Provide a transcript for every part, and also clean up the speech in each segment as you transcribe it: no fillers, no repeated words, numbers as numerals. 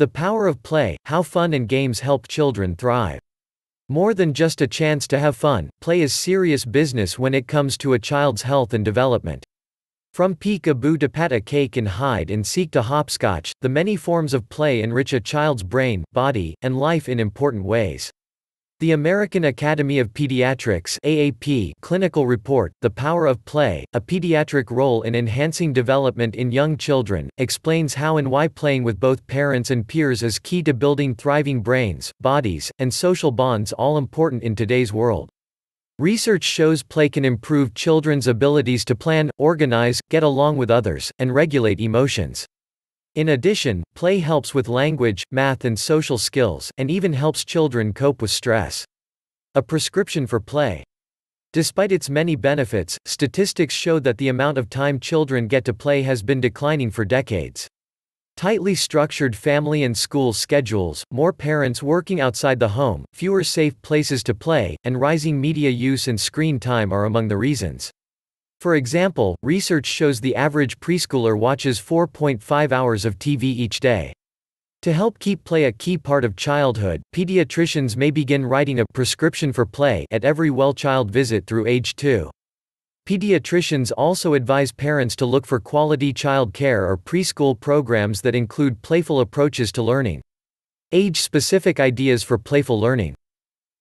The power of play, how fun and games help children thrive. More than just a chance to have fun, play is serious business when it comes to a child's health and development. From peek-a-boo to pat a cake and hide and seek to hopscotch, the many forms of play enrich a child's brain, body, and life in important ways. The American Academy of Pediatrics (AAP) clinical report, The Power of Play, a Pediatric Role in Enhancing Development in Young Children, explains how and why playing with both parents and peers is key to building thriving brains, bodies, and social bonds, all important in today's world. Research shows play can improve children's abilities to plan, organize, get along with others, and regulate emotions. In addition, play helps with language, math and social skills, and even helps children cope with stress. A prescription for play. Despite its many benefits, statistics show that the amount of time children get to play has been declining for decades. Tightly structured family and school schedules, more parents working outside the home, fewer safe places to play, and rising media use and screen time are among the reasons. For example, research shows the average preschooler watches 4.5 hours of TV each day. To help keep play a key part of childhood, pediatricians may begin writing a prescription for play at every well-child visit through age 2. Pediatricians also advise parents to look for quality child care or preschool programs that include playful approaches to learning. Age-specific ideas for playful learning.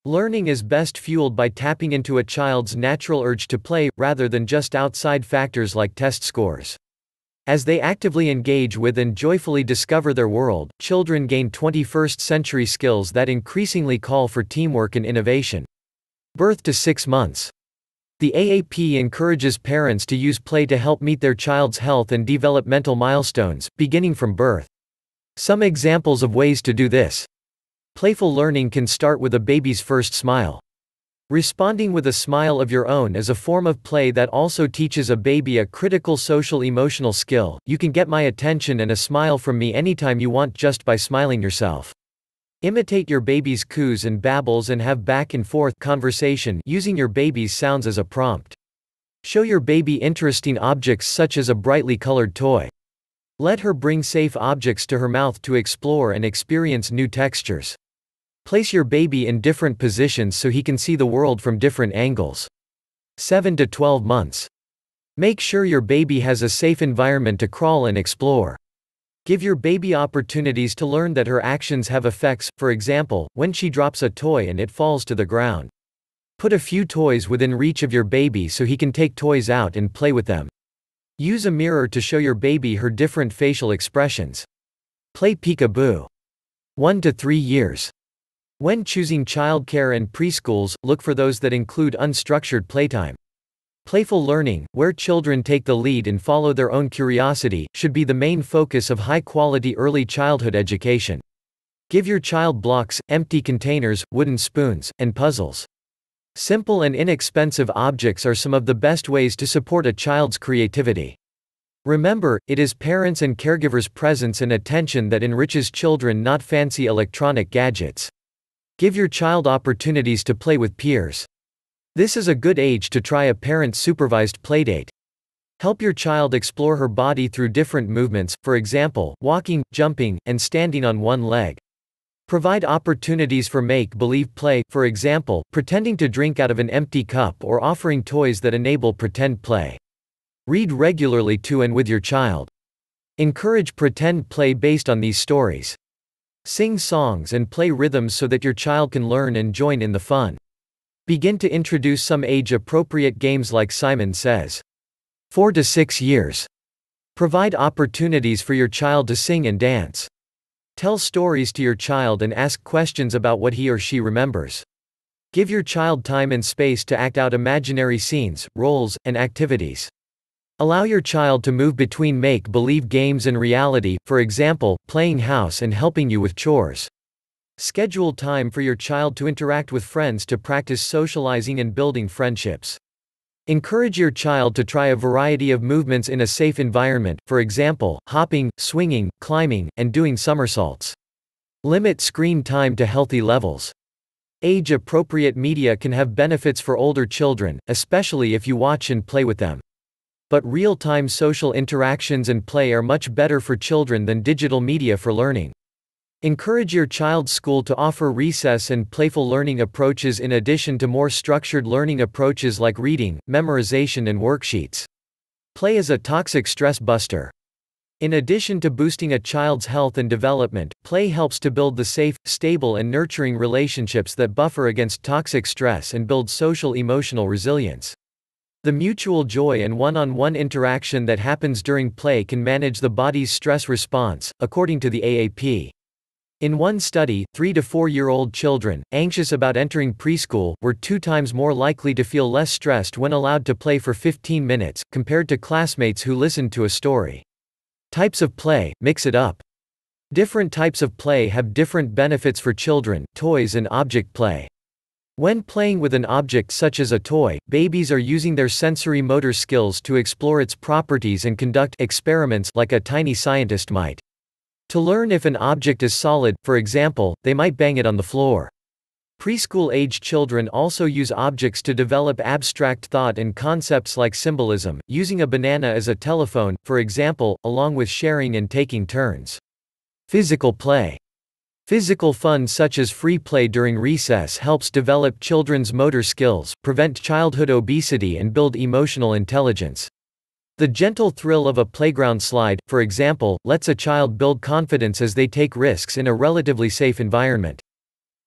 Learning is best fueled by tapping into a child's natural urge to play, rather than just outside factors like test scores. As they actively engage with and joyfully discover their world, children gain 21st-century skills that increasingly call for teamwork and innovation. Birth to 6 months. The AAP encourages parents to use play to help meet their child's health and developmental milestones, beginning from birth. Some examples of ways to do this. Playful learning can start with a baby's first smile. Responding with a smile of your own is a form of play that also teaches a baby a critical social-emotional skill. You can get my attention and a smile from me anytime you want just by smiling yourself. Imitate your baby's coos and babbles and have back-and-forth conversation using your baby's sounds as a prompt. Show your baby interesting objects such as a brightly colored toy. Let her bring safe objects to her mouth to explore and experience new textures. Place your baby in different positions so he can see the world from different angles. 7 to 12 months. Make sure your baby has a safe environment to crawl and explore. Give your baby opportunities to learn that her actions have effects, for example, when she drops a toy and it falls to the ground. Put a few toys within reach of your baby so he can take toys out and play with them. Use a mirror to show your baby her different facial expressions. Play peek-a-boo. 1 to 3 years. When choosing childcare and preschools, look for those that include unstructured playtime. Playful learning, where children take the lead and follow their own curiosity, should be the main focus of high-quality early childhood education. Give your child blocks, empty containers, wooden spoons, and puzzles. Simple and inexpensive objects are some of the best ways to support a child's creativity. Remember, it is parents' and caregivers' presence and attention that enriches children, not fancy electronic gadgets. Give your child opportunities to play with peers. This is a good age to try a parent-supervised playdate. Help your child explore her body through different movements, for example, walking, jumping, and standing on one leg. Provide opportunities for make-believe play, for example, pretending to drink out of an empty cup or offering toys that enable pretend play. Read regularly to and with your child. Encourage pretend play based on these stories. Sing songs and play rhythms so that your child can learn and join in the fun. Begin to introduce some age-appropriate games like Simon Says. 4 to 6 years. Provide opportunities for your child to sing and dance. Tell stories to your child and ask questions about what he or she remembers. Give your child time and space to act out imaginary scenes, roles, and activities. Allow your child to move between make-believe games and reality, for example, playing house and helping you with chores. Schedule time for your child to interact with friends to practice socializing and building friendships. Encourage your child to try a variety of movements in a safe environment, for example, hopping, swinging, climbing, and doing somersaults. Limit screen time to healthy levels. Age-appropriate media can have benefits for older children, especially if you watch and play with them. But real-time social interactions and play are much better for children than digital media for learning. Encourage your child's school to offer recess and playful learning approaches in addition to more structured learning approaches like reading, memorization, and worksheets. Play is a toxic stress buster. In addition to boosting a child's health and development, play helps to build the safe, stable, and nurturing relationships that buffer against toxic stress and build social emotional resilience. The mutual joy and one-on-one interaction that happens during play can manage the body's stress response, according to the AAP. In one study, 3 to 4-year-old children, anxious about entering preschool, were 2 times more likely to feel less stressed when allowed to play for 15 minutes, compared to classmates who listened to a story. Types of play: mix it up. Different types of play have different benefits for children: toys and object play. When playing with an object such as a toy, babies are using their sensory motor skills to explore its properties and conduct experiments like a tiny scientist might. To learn if an object is solid, for example, they might bang it on the floor. Preschool-age children also use objects to develop abstract thought and concepts like symbolism, using a banana as a telephone, for example, along with sharing and taking turns. Physical play. Physical fun such as free play during recess helps develop children's motor skills, prevent childhood obesity, and build emotional intelligence. The gentle thrill of a playground slide, for example, lets a child build confidence as they take risks in a relatively safe environment.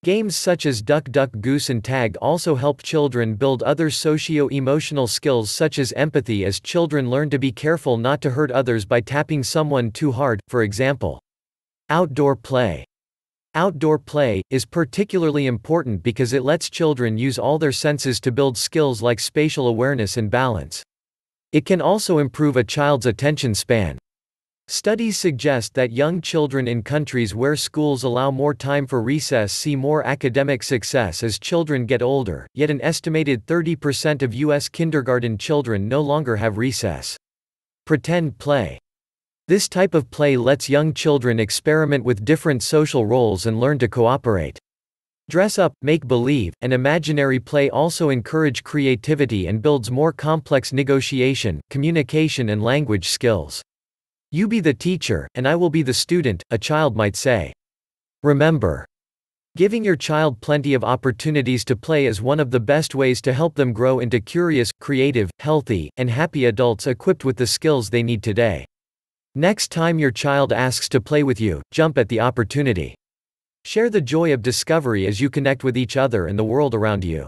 Games such as Duck Duck Goose and Tag also help children build other socio-emotional skills such as empathy, as children learn to be careful not to hurt others by tapping someone too hard, for example. Outdoor play. Outdoor play is particularly important because it lets children use all their senses to build skills like spatial awareness and balance. It can also improve a child's attention span. Studies suggest that young children in countries where schools allow more time for recess see more academic success as children get older, yet an estimated 30% of U.S. kindergarten children no longer have recess. Pretend play. This type of play lets young children experiment with different social roles and learn to cooperate. Dress up, make believe, and imaginary play also encourage creativity and builds more complex negotiation, communication, and language skills. You be the teacher, and I will be the student, a child might say. Remember, giving your child plenty of opportunities to play is one of the best ways to help them grow into curious, creative, healthy, and happy adults equipped with the skills they need today. Next time your child asks to play with you, jump at the opportunity. Share the joy of discovery as you connect with each other and the world around you.